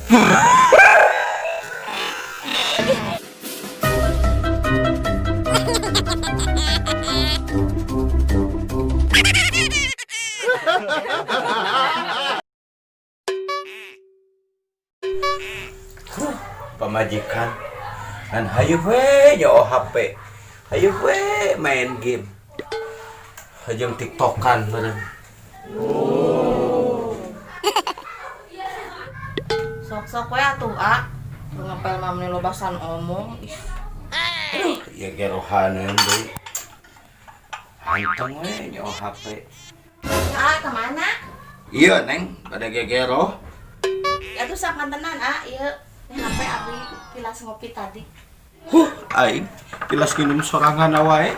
Pamajikan dan hayu we nyawa HP, hayu we main game, hajang tiktokan bener. Sok-sok we atuh ngapel mamne lobasan omong. Aduh, ya gerohaneun deui. Hanteng we nyawa HP. Kemana? Iya neng, pada gegero. Atuh sakantenan ieu. HP abi pilas ngopi tadi. Aing pilas minum sorangan wae.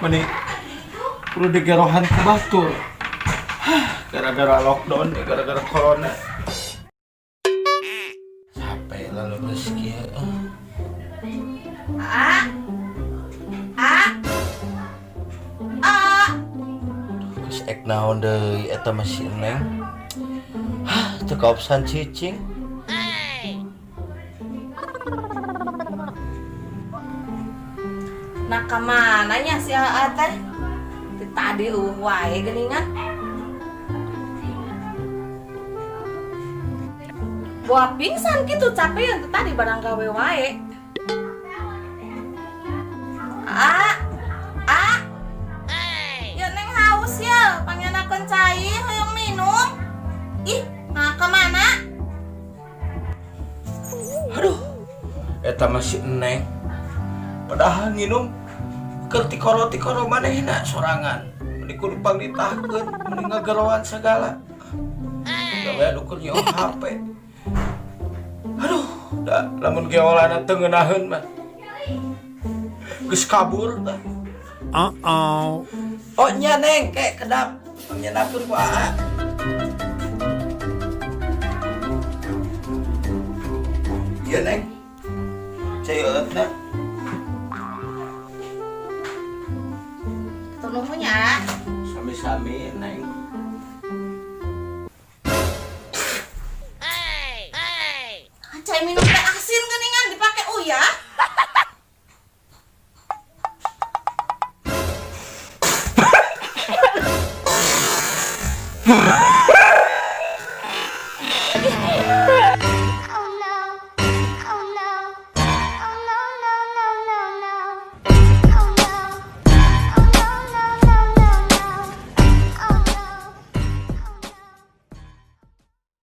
Meni kudu digerohan ku batur. Gara-gara lockdown, gara-gara corona. Sampai lalu geus kieu. Geus ek naon deui eta mesin neng. Teu kaopsan cicing. Nah kemana nya si teh? Tadi wae geuningan. Buah pingsan gitu capean tadi barang gawe wae. Ya neng haus ya, pangenakeun cai hoyong minum. Ih, nah kemana? Aduh, eta masih neng. Padahal nginum keur tikoro manehna sorangan. Mending kudu panglitahkeun, mending ngageroan segala. Gawe adukeun nyawa HP. Aduh, da lamun geolana teu ngeunaheun mah. Geus kabur tah. Oh nya neng, kedap. Pangnyenakeun ku Aa. Iya neng. Cayeutna. Nuhunnya. Sami-sami neng. Cai minum teh asin geuningan dipake uyah.